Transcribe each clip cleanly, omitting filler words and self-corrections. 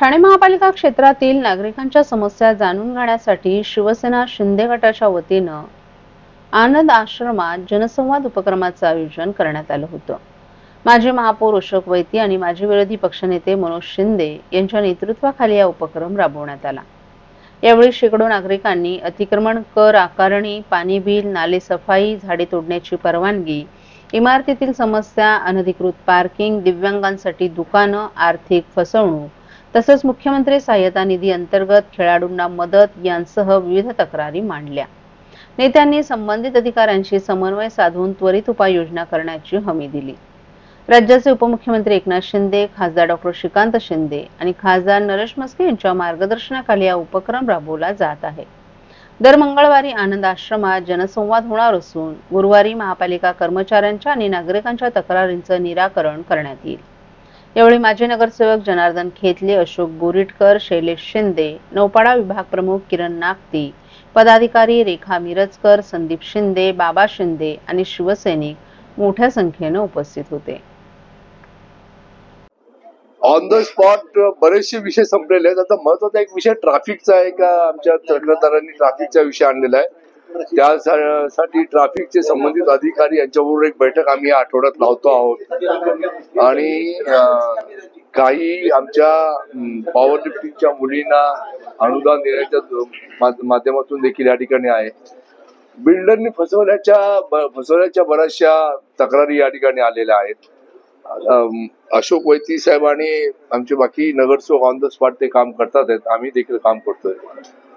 ठाणे महापालिका क्षेत्रातील नागरिकांच्या समस्या जाणून घेण्यासाठी शिवसेना शिंदे गटाच्या वतीनं आनंद आश्रमात जनसंवाद उपक्रमाचं आयोजन करण्यात आलं होतं। माजी महापौर अशोक वैती आणि माजी विरोधी पक्षनेते मनोज शिंदे यांच्या नेतृत्वाखाली हा उपक्रम राबवण्यात आला। यावेळी शेकडो नागरिकांनी अतिक्रमण कर आकारणी, पाणी बिल, नाले सफाई, झाडे तोडण्याची परवानगी, इमारतीतील समस्या, अनधिकृत पार्किंग, दिव्यांगांसाठी दुकानं, आर्थिक फसवणूक तसंच मुख्यमंत्री सहाय्यता निधी अंतर्गत खेळाडूंना मदत यांसह विविध तक्रारी मांडल्या। नेत्यांनी संबंधित अधिकाऱ्यांशी समन्वय साधून त्वरित उपाययोजना करण्याची हमी दिली। राज्याचे उपमुख्यमंत्री एकनाथ शिंदे, खासदार डॉ. श्रीकांत शिंदे आणि खासदार नरेश म्हस्के यांच्या मार्गदर्शनाखाली हा उपक्रम राबवला जात आहे। दर मंगळवारी आनंद आश्रमात जनसंवाद होणार असून गुरुवारी महापालिका कर्मचाऱ्यांच्या आणि नागरिकांच्या तक्रारींचं निराकरण करण्यात येईल। यावेळी माजी नगरसेवक जनार्दन खेतले, अशोक बोरिटकर, शैलेश शिंदे, नौपाडा विभाग प्रमुख किरण नागती, पदाधिकारी रेखा मिरजकर, संदीप शिंदे, बाबा शिंदे आणि शिवसैनिक मोठ्या संख्येने उपस्थित होते। ऑन द स्पॉट बरेचसे विषय संपलेले आहेत। आता महत्वाचा एक विषय ट्रॅफिकचा आहे का आमच्या तक्रारदारांनी ट्रॅफिकचा विषय आणलेला आहे। त्यासाठी ट्रॅफिकचे संबंधित अधिकारी यांच्याबरोबर एक बैठक आम्ही या आठवड्यात लावतो आहोत आणि काही आमच्या पॉवर लिफ्टिंगच्या मुलींना अनुदान देण्याच्या माध्यमातून देखील या ठिकाणी आहे। बिल्डरनी फसवल्याच्या बऱ्याचशा तक्रारी या ठिकाणी आलेल्या आहेत। अशोक वैती साहेब आणि आमचे बाकी नगरसेवक ऑन द स्पॉट ते काम करतात आहेत, आम्ही देखील काम करतोय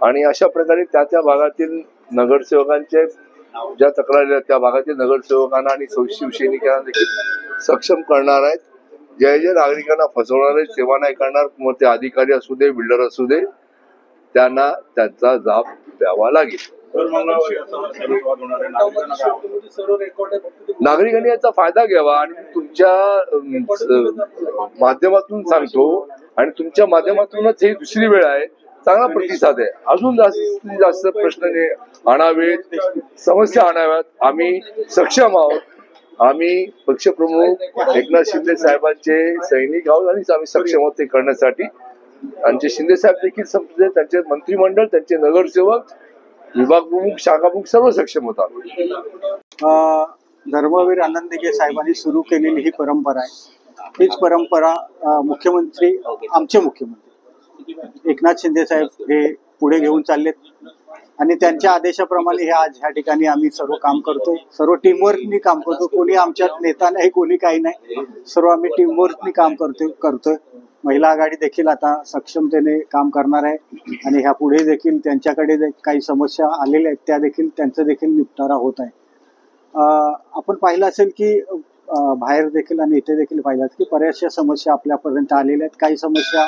आणि अशा प्रकारे त्या भागातील नगरसेवकांचे ज्या तक्रारी आहेत त्या भागातील नगरसेवकांना आणि शिवसैनिकांना देखील सक्षम करणार आहेत। जे नागरिकांना फसवणारे सेवा नाही करणार, मग ते अधिकारी असू दे, बिल्डर असू दे, त्यांना त्यांचा जाब द्यावा लागेल। नागरिकांनी याचा फायदा घ्यावा आणि तुमच्या माध्यमातून सांगतो आणि तुमच्या माध्यमातूनच ही दुसरी वेळ आहे, चांगला प्रतिसाद आहे। अजून जास्तीत जास्त प्रश्न आणावेत, समस्या आणाव्यात, आम्ही सक्षम आहोत। आम्ही पक्षप्रमुख एकनाथ शिंदे साहेबांचे सैनिक आहोत आणि आम्ही सक्षम आहोत ते करण्यासाठी। आमचे शिंदे साहेब देखील संपले, त्यांचे मंत्रिमंडळ, त्यांचे नगरसेवक, विभाग प्रमुख, शाखा प्रमुख सर्व सक्षम होतात। धर्मवीर आनंद दिघे साहेबांनी सुरू केलेली ही परंपरा आहे। हीच परंपरा आमचे मुख्यमंत्री एकनाथ शिंदे साहेब हे पुढे घेऊन चाललेत आणि त्यांच्या आदेशाप्रमाणे हे आज ह्या ठिकाणी आम्ही सर्व काम करतोय। सर्व टीमवर्कनी काम करतो, कोणी आमच्यात नेता नाही, कोणी काही नाही, सर्व आम्ही टीमवर्कनी काम करतोय। महिला आघाडी देखील आता सक्षमतेने काम करणार आहे आणि ह्या पुढे देखील त्यांच्याकडे काही समस्या आलेल्या आहेत त्या देखील त्यांचा देखील निपटारा होत आहे। आपण पाहिलं असेल की बाहेर देखील आणि इथे देखील पाहिलं की बऱ्याचशा समस्या आपल्यापर्यंत आलेल्या आहेत। काही समस्या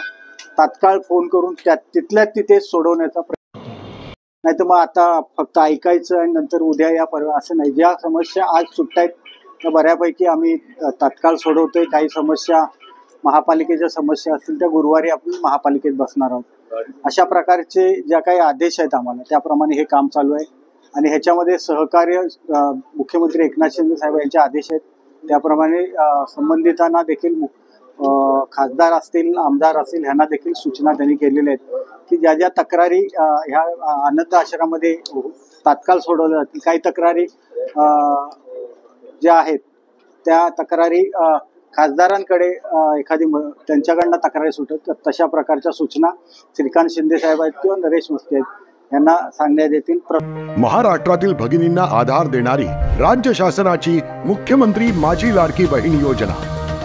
तात्काळ फोन करून तिथल्या तिथे सोडवण्याचा प्रयत्न, नाही तर मग आता फक्त ऐकायचं आणि नंतर उद्या या परवा असं नाही। ज्या समस्या आज सुटतायत त्या बऱ्यापैकी आम्ही तात्काळ सोडवतोय। काही समस्या महापालिकेच्या समस्या असतील त्या गुरुवारी आपण महापालिकेत बसणार आहोत। अशा प्रकारचे ज्या काही आदेश आहेत आम्हाला त्याप्रमाणे हे काम चालू आहे आणि ह्याच्यामध्ये सहकार्य मुख्यमंत्री एकनाथ शिंदे साहेब यांचे आदेश आहेत त्याप्रमाणे संबंधितांना देखील खासदार असतील, आमदार असतील, ह्यांना देखील सूचना त्यांनी केलेल्या आहेत की ज्या ज्या तक्रारी ह्या आनंद आश्रमामध्ये तात्काळ सोडवल्या जातील। काही तक्रारी ज्या आहेत त्या तक्रारी खासदारांकडे एखादी त्यांच्याकडनं तक्रारी सुटत, तशा प्रकारच्या सूचना श्रीकांत शिंदे साहेब आहेत किंवा नरेश म्हस्के आहेत यांना सांगण्यात येतील। महाराष्ट्रातील भगिनींना आधार देणारी राज्य शासनाची मुख्यमंत्री माझी लाडकी बहीण योजना,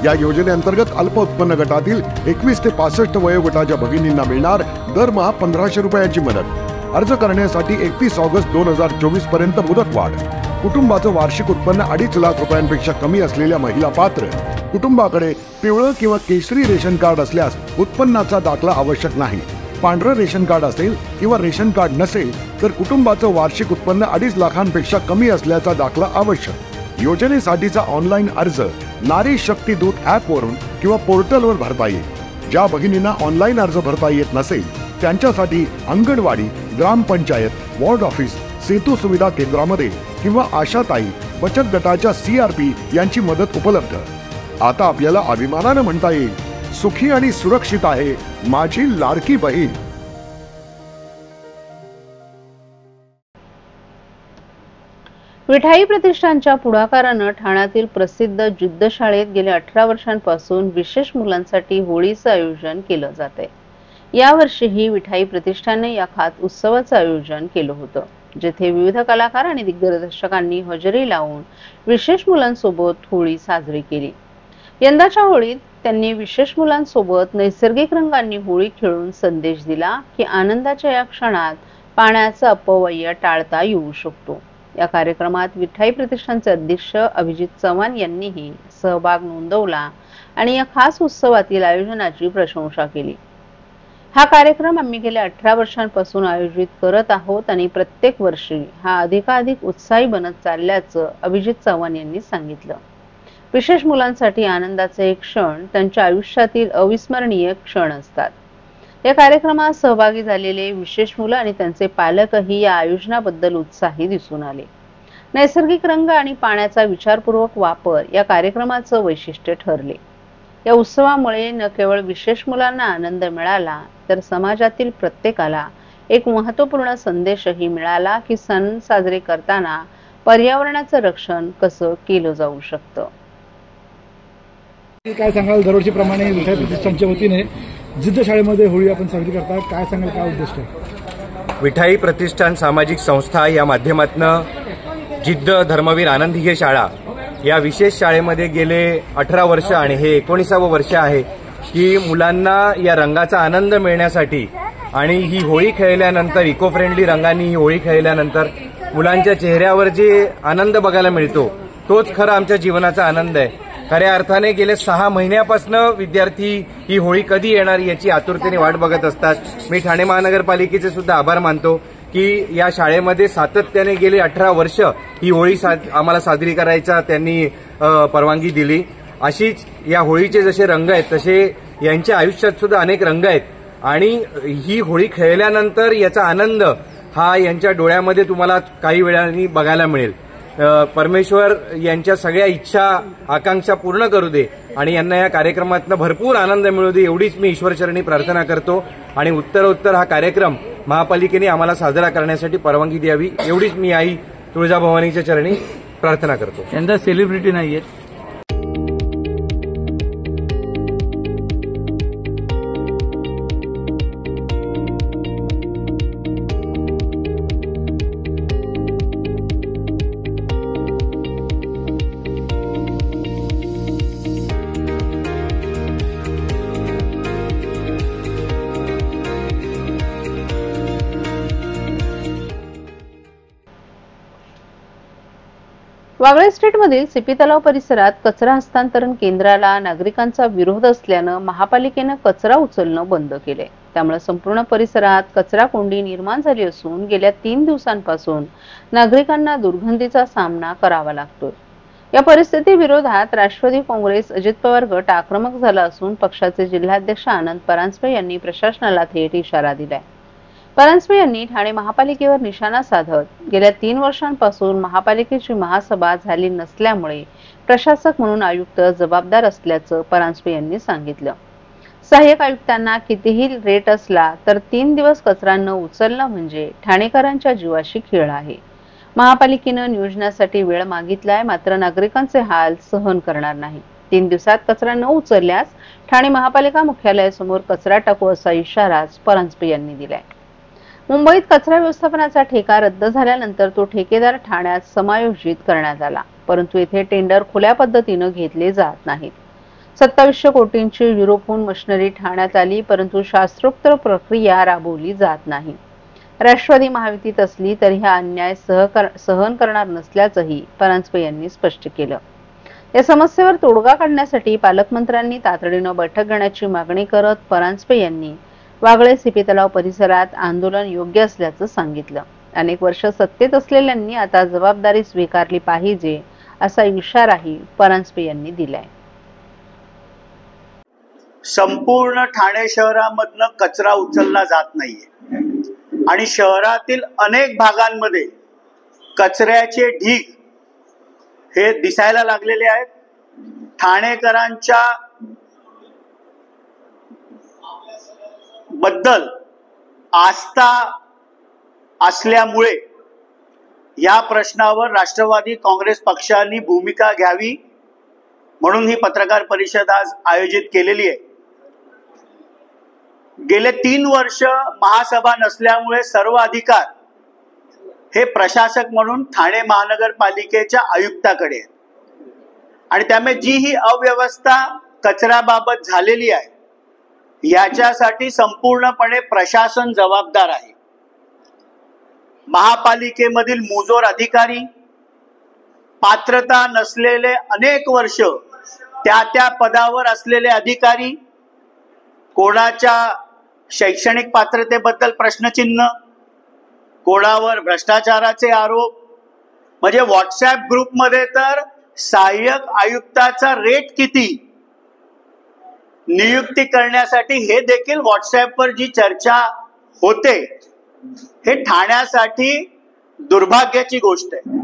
या योजनेअंतर्गत अल्प उत्पन्न गटातील 21 ते 65 वयोगटाच्या भगिनींना मिळणार दरमहा 1500 रुपयाची मदत। अर्ज करण्यासाठी 31 ऑगस्ट 2024 पर्यंत मुदतवाढ। कुटुंबाचं वार्षिक उत्पन्न 2.5 लाख रुपयांपेक्षा कमी असलेल्या महिला पात्र। कुटुंबाकडे पिवळं किंवा केशरी रेशन कार्ड असल्यास उत्पन्नाचा दाखला आवश्यक नाही। पांढरं रेशन कार्ड असेल किंवा रेशन कार्ड नसेल तर कुटुंबाचं वार्षिक उत्पन्न 2.5 लाखांपेक्षा कमी असल्याचा दाखला आवश्यक। योजनेसाठीचा ऑनलाईन अर्ज नारी शक्ती दूत ॲपवरून किंवा पोर्टलवर भरता येईल। ज्या भगिनींना ऑनलाईन अर्ज भरता येत नसेल त्यांच्यासाठी अंगणवाडी, ग्रामपंचायत, वॉर्ड ऑफिस, सेतू सुविधा केंद्रामध्ये किंवा आशाताई बचत गटाच्या CRP यांची मदत उपलब्ध। आता आपल्याला अभिमानाने म्हणता येईल सुखी आणि सुरक्षित आहे माझी लाडकी बहीण। विठाई प्रतिष्ठानच्या पुढाकारानं ठाण्यातील प्रसिद्ध जिद्द शाळेत गेल्या 18 वर्षांपासून विशेष मुलांसाठी होळीचं आयोजन केलं जाते। यावर्षीही विठाई प्रतिष्ठानने या खास उत्सवाचं आयोजन केलं होतं, जेथे विविध कलाकार आणि दिग्दर्शकांनी हजेरी लावून विशेष मुलांसोबत होळी साजरी केली। यंदाच्या होळीत त्यांनी विशेष मुलांसोबत नैसर्गिक रंगांनी होळी खेळून संदेश दिला की आनंदाच्या या क्षणात पाण्याचा अपव्यय टाळता येऊ शकतो। या कार्यक्रमात विठाई प्रतिष्ठानचे अध्यक्ष अभिजित चव्हाण यांनीही सहभाग नोंदवला आणि या खास उत्सवातील आयोजनाची प्रशंसा केली। हा कार्यक्रम आम्ही गेल्या 18 वर्षांपासून आयोजित करत आहोत आणि प्रत्येक वर्षी हा अधिकाधिक उत्साही बनत चालल्याचं अभिजित चव्हाण यांनी सांगितलं। विशेष मुलांसाठी आनंदाचे एक क्षण त्यांच्या आयुष्यातील अविस्मरणीय क्षण असतात। या कार्यक्रमात सहभागी झालेले विशेष मुलं आणि त्यांचे पालकही या आयोजनाबद्दल उत्साही दिसून आले। नैसर्गिक रंग आणि पाण्याचा विचारपूर्वक वापर या कार्यक्रमाचं वैशिष्ट्य ठरले। या उत्सवामुळे न केवळ विशेष मुलांना आनंद मिळाला, तर समाजातील प्रत्येकाला एक महत्त्वपूर्ण संदेशही मिळाला की सण साजरे करताना पर्यावरणाचं रक्षण कसं केलं जाऊ शकतं। काय सांगाल, दरवर्षीप्रमाणे विठाई प्रतिष्ठानच्या वतीने जिद्द शाळेमध्ये होळी आपण साजरी करतात, काय सांगाल, काय उद्देश आहे? विठाई प्रतिष्ठान सामाजिक संस्था या माध्यमातून जिद्द धर्मवीर आनंद हिगे शाळा या विशेष शाळेमध्ये गेले 18 वर्ष आणि हे 19वे वर्ष आहे की मुलांना या रंगाचा आनंद मिळण्यासाठी आणि ही होळी खेळल्यानंतर इको फ्रेंडली रंगांनी ही होळी खेळल्यानंतर मुलांच्या चेहऱ्यावर जे आनंद बघायला मिळतो तोच खरा आमच्या जीवनाचा आनंद आहे। खऱ्या अर्थाने गेले 6 महिन्यापासून विद्यार्थी ही होळी कधी येणार याची आतुरतेने वाट बघत असतात। मी ठाणे महानगरपालिकेचे सुद्धा आभार मानतो की या शाळेमध्ये सातत्याने गेले 18 वर्ष ही होळी आम्हाला साजरी करायचा त्यांनी परवानगी दिली। अशीच या होळीचे जसे रंग आहेत तसे यांच्या आयुष्यात सुद्धा अनेक रंग आहेत आणि ही होळी खेळल्यानंतर याचा आनंद हा यांच्या डोळ्यामध्ये तुम्हाला काही वेळांनी बघायला मिळेल। परमेश्वर यांच्या सगळ्या इच्छा आकांक्षा पूर्ण करू दे आणि यांना या कार्यक्रमातून भरपूर आनंद मिळू दे एवढीच मी ईश्वरचरणी प्रार्थना करतो आणि उत्तरोत्तर हा कार्यक्रम महापालिकेने आम्हाला साजरा करण्यासाठी परवानगी द्यावी एवढीच मी आई तुळजाभवानीच्या चरणी प्रार्थना करतो। यंदा सेलिब्रिटी नाहीये। वागळे स्ट्रीटमधील सीपी तलाव परिसरात कचरा हस्तांतरण केंद्राला नागरिकांचा विरोध असल्यानं महापालिकेनं कचरा उचलणं बंद केले। त्यामुळे संपूर्ण परिसरात कचरा कोंडी निर्माण झाली असून गेल्या 3 दिवसांपासून नागरिकांना दुर्गंधीचा सामना करावा लागतोय। या परिस्थितीविरोधात राष्ट्रवादी काँग्रेस अजित पवार गट आक्रमक झाला असून पक्षाचे जिल्हाध्यक्ष आनंद परांजपे यांनी प्रशासनाला थेट इशारा दिलाय। परांजपे यांनी ठाणे महापालिकेवर निशाणा साधत गेल्या 3 वर्षांपासून महापालिकेची महासभा झाली नसल्यामुळे प्रशासक म्हणून आयुक्त जबाबदार असल्याचं परांजपे यांनी सांगितलं। सहाय्यक आयुक्तांना कितीही रेट असला तर 3 दिवस कचरा न उचलणं म्हणजे ठाणेकरांच्या जीवाशी खेळ आहे। महापालिकेनं नियोजनासाठी वेळ मागितलाय, मात्र नागरिकांचे हाल सहन करणार नाही। 3 दिवसात कचरा न उचलल्यास ठाणे महापालिका मुख्यालयासमोर कचरा टाकू असा इशारा परांजपे यांनी दिलाय। मुंबईत कचरा व्यवस्थापनाचा ठेका रद्द झाल्यानंतर तो ठेकेदार ठाण्यात समायोजित करण्यात आला, परंतु येथे टेंडर खुल्या पद्धतीने घेतले जात नाहीत। 2700 कोटींची युरोपहून मशिनरी ठाण्यात आली, परंतु शास्त्रोक्त प्रक्रिया राबवली जात नाही। राष्ट्रवादी महायुतीत असली तरी हा अन्याय सहन करणार नसल्याचंही परांजपे यांनी स्पष्ट केलं। या समस्येवर तोडगा काढण्यासाठी पालकमंत्र्यांनी तातडीनं बैठक घेण्याची मागणी करत परांजपे यांनी वागळे सीपी तलाव परिसरात आंदोलन योग्य असल्याचं सांगितलं। अनेक वर्ष सत्तेत असलेल्यांनी आता जबाबदारी स्वीकारली पाहिजे असा इशाराही परांजपे यांनी दिलाय। संपूर्ण ठाणे शहरामधनं कचरा उचलला जात नाहीये आणि शहरातील अनेक भागांमध्ये कचऱ्याचे ढीग हे दिसायला लागलेले आहेत। ठाणेकरांच्या बद्दल आस्था असल्यामुळे या प्रश्नावर राष्ट्रवादी काँग्रेस पक्षाने भूमिका घ्यावी म्हणून ही पत्रकार परिषद आज आयोजित केलेली आहे. गेले 3 वर्ष महासभा नसल्यामुळे सर्व अधिकार हे प्रशासक म्हणून ठाणे महानगरपालिकेच्या आयुक्ताकडे आहेत आणि त्यामुळे जी ही अव्यवस्था कचऱ्याबाबत झालेली आहे याच्यासाठी संपूर्णपणे प्रशासन जबाबदार आहे. महापालिकेमधील मुजोर अधिकारी, पात्रता नसलेले अनेक वर्ष त्या पदावर असलेले अधिकारी, कोणाच्या शैक्षणिक पात्रतेबद्दल प्रश्नचिन्ह, कोणावर भ्रष्टाचाराचे आरोप, म्हणजे व्हॉट्सअप ग्रुपमध्ये तर सहाय्यक आयुक्ताचा रेट किती, नियुक्ती करण्यासाठी हे देखील व्हॉट्सअपवर जी चर्चा होते हे ठाण्यासाठी दुर्भाग्याची गोष्ट आहे.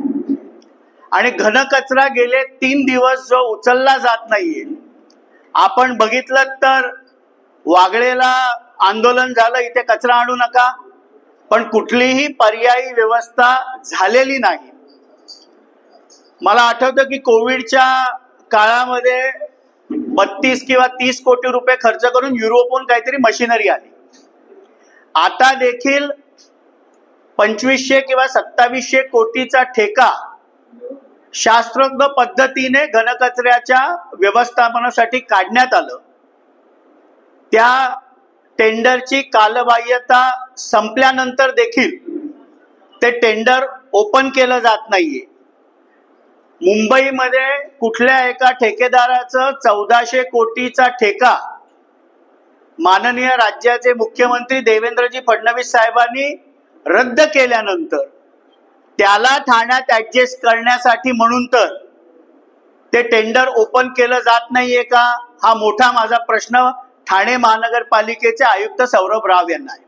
आणि घनकचरा गेले 3 दिवस जो उचलला जात नाहीये, आपण बघितलं तर वागळेला आंदोलन झालं, इथे कचरा आणू नका, पण कुठलीही पर्यायी व्यवस्था झालेली नाही. मला आठवतं की कोविडच्या काळामध्ये 32 किंवा 30 कोटी रुपये खर्च करून युरोपहून काहीतरी मशिनरी आली. आता देखील 2500 किंवा 2700 कोटीचा ठेका शास्त्रोक्त पद्धतीने घनकचऱ्याच्या व्यवस्थापनासाठी काढण्यात आलं. त्या टेंडरची कालबाह्यता संपल्यानंतर देखील ते टेंडर ओपन केलं जात नाहीये. मुंबईमध्ये कुठल्या एका ठेकेदाराचं 1400 कोटीचा ठेका माननीय राज्याचे मुख्यमंत्री देवेंद्रजी फडणवीस साहेबांनी रद्द केल्यानंतर त्याला ठाण्यात ऍडजस्ट करण्यासाठी म्हणून तर ते टेंडर ओपन केलं जात नाहीये का, हा मोठा माझा प्रश्न ठाणे महानगरपालिकेचे आयुक्त सौरभ राव यांना आहे.